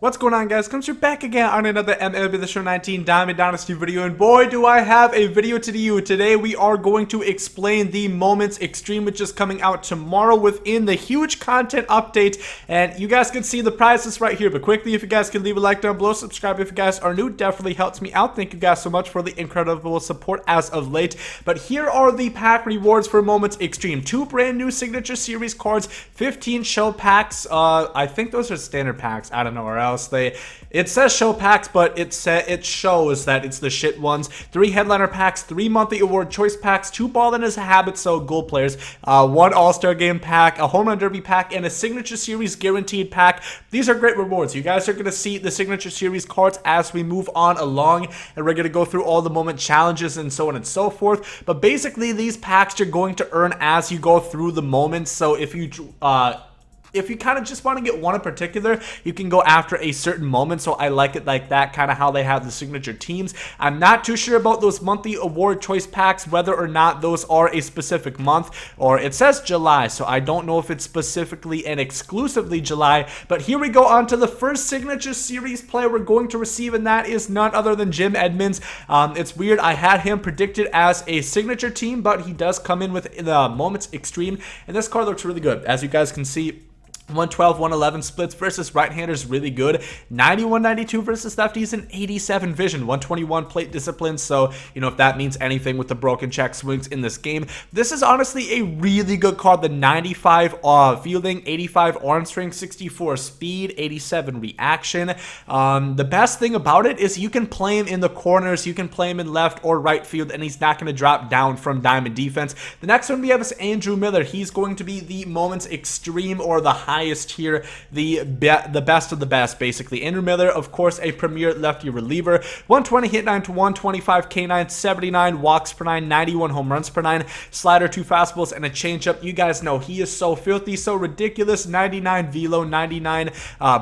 What's going on, guys? Comes here back again on another MLB The Show 19 Diamond Dynasty video, and boy do I have a video to you. Today we are going to explain the Moments Extreme, which is coming out tomorrow within the huge content update, and you guys can see the prizes right here. But quickly, if you guys can leave a like down below, subscribe if you guys are new, definitely helps me out. Thank you guys so much for the incredible support as of late. But here are the pack rewards for Moments Extreme. 2 brand new Signature Series cards, 15 show packs. I think those are standard packs. I don't know where else. It says show packs, but it shows that it's the shit ones. 3 headliner packs, 3 monthly award choice packs, 2 ball in his habit, so goal players, 1 all-star game pack, a home run derby pack, and a signature series guaranteed pack. These are great rewards. You guys are going to see the signature series cards as we move on along, and we're going to go through all the moment challenges and so on and so forth. But basically, these packs you're going to earn as you go through the moments. So if you kind of just want to get one in particular, you can go after a certain moment. So I like it like that, kind of how they have the signature teams. I'm not too sure about those monthly award choice packs, whether or not those are a specific month, or it says July, so I don't know if it's specifically and exclusively July. But here we go on to the first signature series player we're going to receive, and that is none other than Jim Edmonds. It's weird, I had him predicted as a signature team, but he does come in with the Moments Extreme, and this card looks really good. As you guys can see, 112, 111 splits versus right-handers, really good. 91, 92 versus lefties, and 87 vision. 121 plate discipline, so, you know, if that means anything with the broken check swings in this game. This is honestly a really good card. The 95 fielding, 85 arm strength, 64 speed, 87 reaction. The best thing about it is you can play him in the corners, you can play him in left or right field, and he's not going to drop down from diamond defense. The next one we have is Andrew Miller. He's going to be the Moments Extreme, or the highest here, the best of the best, basically. Andrew Miller, of course, a premier lefty reliever. 120 hit 9 to 125 K9, 79 walks per 9, 91 home runs per 9, slider, 2 fastballs, and a changeup. You guys know he is so filthy, so ridiculous. 99 velo, 99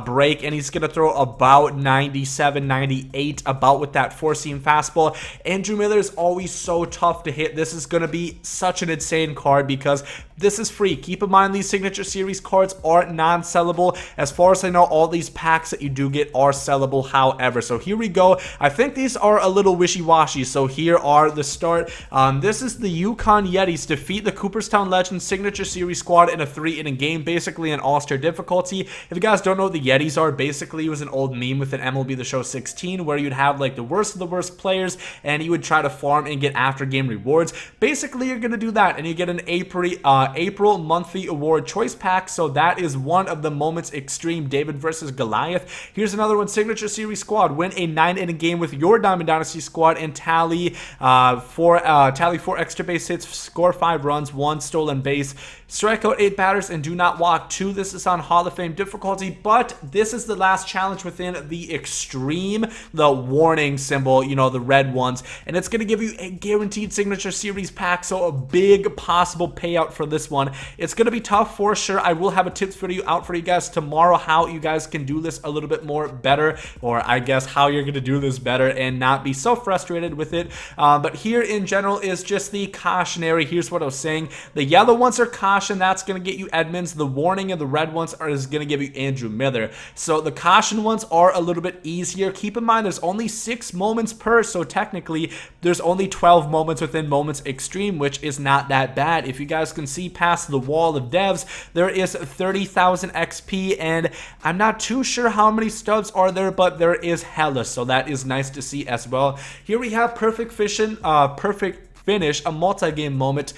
break, and he's gonna throw about 97, 98, about with that 4-seam fastball. Andrew Miller is always so tough to hit. This is gonna be such an insane card because this is free. Keep in mind, these signature series cards are non-sellable. As far as I know, all these packs that you do get are sellable, however. So here we go. I think these are a little wishy-washy, so here are the start. This is the Yukon Yetis defeat the Cooperstown Legends signature series squad in a 3-inning game, basically an all-star difficulty. If you guys don't know what the Yetis are, basically it was an old meme with an MLB The Show 16 where you'd have like the worst of the worst players and you would try to farm and get after game rewards. Basically, you're going to do that, and you get an April monthly award choice pack. So that is one of the Moments Extreme, David versus Goliath. Here's another one, signature series squad. Win a 9-inning game with your Diamond Dynasty squad and tally 4 extra base hits, score 5 runs, 1 stolen base, strike out 8 batters, and do not walk 2. This is on Hall of Fame difficulty, but this is the last challenge within the Extreme, the warning symbol, you know, the red ones, and it's going to give you a guaranteed signature series pack, so a big possible payout for this one. It's going to be tough for sure. I will have a tips video out for you guys tomorrow, how you guys can do this a little bit more better, or I guess how you're going to do this better and not be so frustrated with it. But here in general is just the cautionary. Here's what I was saying. The yellow ones are caution. That's going to get you Edmonds. The warning of the red ones is going to give you Andrew Miller. So the caution ones are a little bit easier. Keep in mind, there's only 6 moments per, so technically there's only 12 moments within Moments Extreme, which is not that bad. If you guys can see past the wall of devs, there is 30,000 XP, and I'm not too sure how many stubs are there, but there is hella, so that is nice to see as well. Here we have perfect finish, a multi-game moment.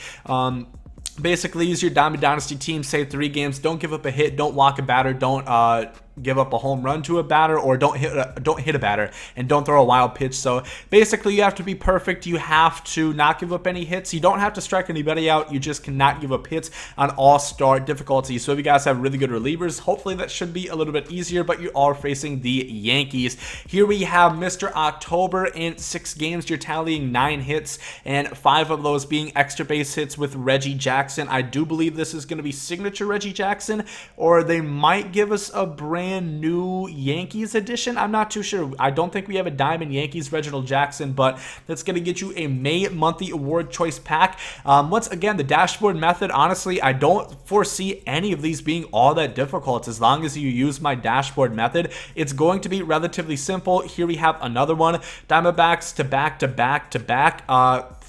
Basically, use your Diamond Dynasty team, save 3 games, don't give up a hit, don't walk a batter, don't give up a home run to a batter, or don't hit a batter, and don't throw a wild pitch. So basically, you have to be perfect. You have to not give up any hits. You don't have to strike anybody out. You just cannot give up hits on all-star difficulty. So if you guys have really good relievers, hopefully that should be a little bit easier, but you are facing the Yankees. Here we have Mr. October. In 6 games, you're tallying 9 hits, and 5 of those being extra base hits with Reggie Jackson. I do believe this is going to be signature Reggie Jackson, or they might give us a brand brand new Yankees edition. I'm not too sure. I don't think we have a Diamond Yankees Reginald Jackson, but that's going to get you a May monthly award choice pack. Once again, the dashboard method, honestly, I don't foresee any of these being all that difficult. As long as you use my dashboard method, it's going to be relatively simple. Here we have another one. Diamondbacks to back to back to back.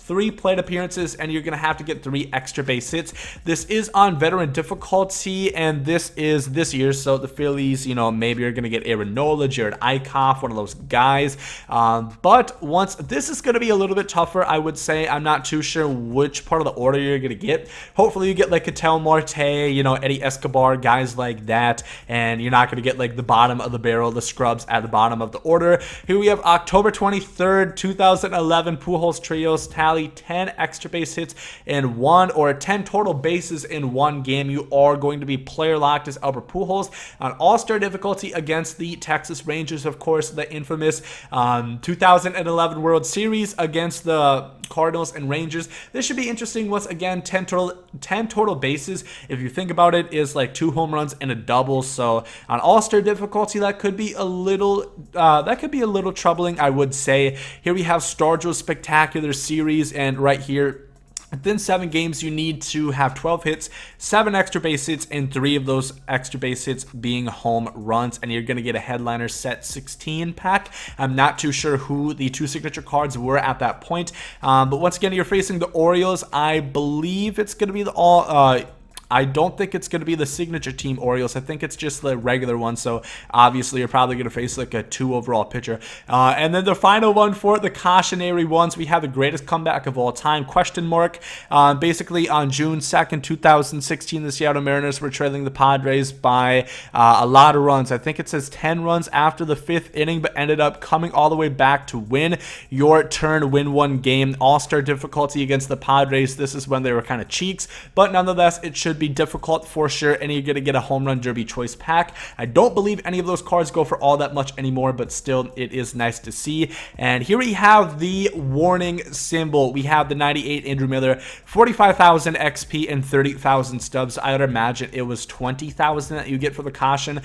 3 plate appearances, and you're going to have to get 3 extra base hits. This is on veteran difficulty, and this is this year, so the Phillies, you know, maybe you're going to get Aaron Nola, Jared Eichhoff, one of those guys. But once this is going to be a little bit tougher, I would say. I'm not too sure which part of the order you're going to get. Hopefully you get like Ketel Marte, you know, Eddie Escobar, guys like that, and you're not going to get like the bottom of the barrel, the scrubs at the bottom of the order. Here we have October 23rd, 2011 PUJOLS'TRIO's tally 10 extra base hits in 1 or 10 total bases in 1 game. You are going to be player locked as Albert Pujols on All-Star difficulty against the Texas Rangers, of course, the infamous 2011 World Series against the Cardinals and Rangers. This should be interesting. Once again, 10 total bases, if you think about it, is like 2 home runs and a double. So on All-Star difficulty, that could be a little troubling, I would say. Here we have StarOELL'S Spectacular Series, and right here, within 7 games, you need to have 12 hits, 7 extra base hits, and 3 of those extra base hits being home runs, and you're going to get a headliner set 16 pack. I'm not too sure who the 2 signature cards were at that point, but once again, you're facing the Orioles. I believe it's going to be the I don't think it's going to be the signature team Orioles. I think it's just the regular one. So obviously you're probably going to face like a 2 overall pitcher. And then the final one for the cautionary ones, we have the greatest comeback of all time, question mark. Basically on June 2nd, 2016, the Seattle Mariners were trailing the Padres by a lot of runs. I think it says 10 runs after the 5th inning, but ended up coming all the way back to win your turn, win 1 game. All-Star difficulty against the Padres. This is when they were kind of cheeks, but nonetheless, it should be difficult for sure, and you're going to get a home run derby choice pack. I don't believe any of those cards go for all that much anymore, but still it is nice to see. And here we have the warning symbol. We have the 98 Andrew Miller, 45,000 XP and 30,000 stubs. I would imagine it was 20,000 that you get for the caution.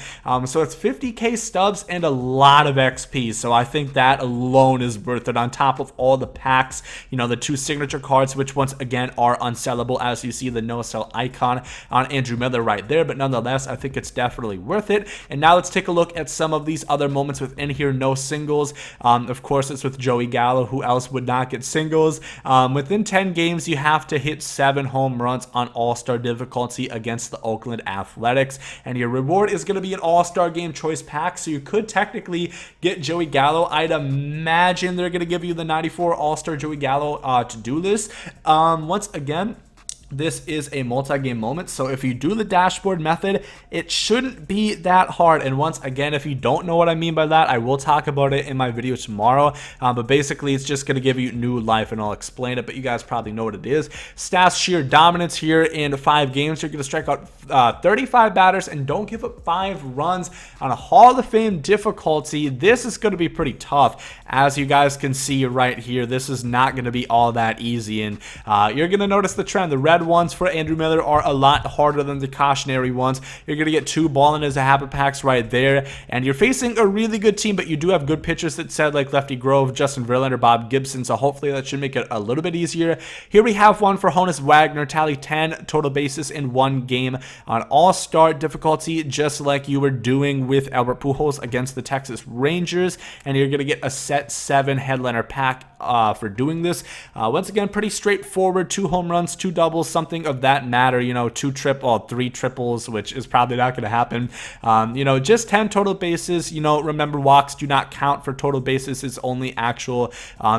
So it's 50k stubs and a lot of XP. So I think that alone is worth it, on top of all the packs, you know, the 2 signature cards, which once again are unsellable, as you see the no sell icon on Andrew Miller right there, but nonetheless, I think it's definitely worth it. And now let's take a look at some of these other moments within here. No singles. Of course, it's with Joey Gallo. Who else would not get singles? Within 10 games, you have to hit 7 home runs on All-Star difficulty against the Oakland Athletics, and your reward is going to be an All-Star game choice pack, so you could technically get Joey Gallo. I'd imagine they're going to give you the 94 All-Star Joey Gallo to do this. Once again, this is a multi-game moment, so if you do the dashboard method, it shouldn't be that hard. And once again, if you don't know what I mean by that, I will talk about it in my video tomorrow, but basically it's just going to give you new life, and I'll explain it, but you guys probably know what it is. Stats sheer dominance here in 5 games. You're going to strike out 35 batters and don't give up 5 runs on a Hall of Fame difficulty. This is going to be pretty tough. As you guys can see right here, this is not going to be all that easy, and you're going to notice the trend. The red ones for Andrew Miller are a lot harder than the cautionary ones. You're going to get 2 ballin' as a habit packs right there, and you're facing a really good team, but you do have good pitchers that said, like Lefty Grove, Justin Verlander, Bob Gibson, so hopefully that should make it a little bit easier. Here we have one for Honus Wagner, tally 10 total bases in 1 game on All-Star difficulty, just like you were doing with Albert Pujols against the Texas Rangers, and you're going to get a set 7 headliner pack for doing this. Once again, pretty straightforward. 2 home runs, 2 doubles, something of that matter, you know, 3 triples, which is probably not going to happen. You know, just 10 total bases. You know, remember, walks do not count for total bases. It's only actual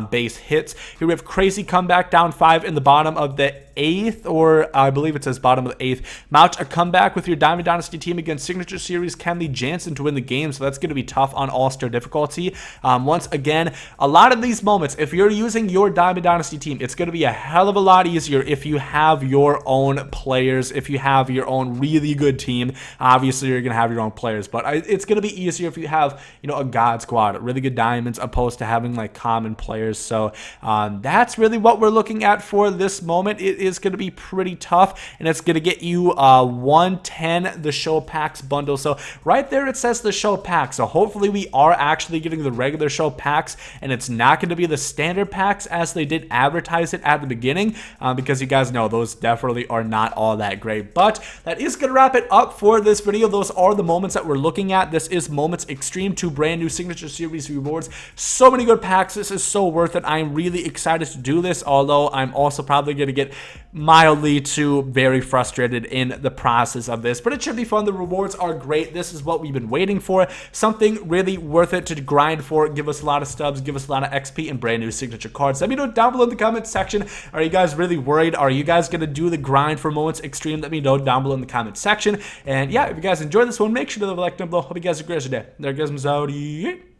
base hits. Here we have crazy comeback, down 5 in the bottom of the 8th, or I believe it says bottom of the 8th. Mount a comeback with your Diamond Dynasty team against Signature Series Kenley Jansen to win the game, so that's going to be tough on All-Star difficulty. Once again, a lot of these moments, if you're using your Diamond Dynasty team, it's going to be a hell of a lot easier if you have your own players, if you have your own really good team. Obviously, you're going to have your own players, but it's going to be easier if you have, you know, a God squad, really good diamonds, opposed to having like common players. So that's really what we're looking at for this moment. is going to be pretty tough, and it's going to get you 110 the show packs bundle. So right there it says the show packs. So hopefully we are actually getting the regular show packs, and it's not going to be the standard packs as they did advertise it at the beginning, because you guys know those definitely are not all that great. But that is going to wrap it up for this video. Those are the moments that we're looking at. This is Moments Extreme, 2 brand new Signature Series rewards. So many good packs. This is so worth it. I'm really excited to do this, although I'm also probably going to get mildly to very frustrated in the process of this, but it should be fun. The rewards are great. This is what we've been waiting for, something really worth it to grind for. Give us a lot of stubs, give us a lot of XP, and brand new signature cards. Let me know down below in the comment section. Are you guys really worried? Are you guys gonna do the grind for Moments Extreme? Let me know down below in the comment section. And yeah, if you guys enjoyed this one, make sure to leave a like down below. Hope you guys have a great day. There goes Mizzoudi.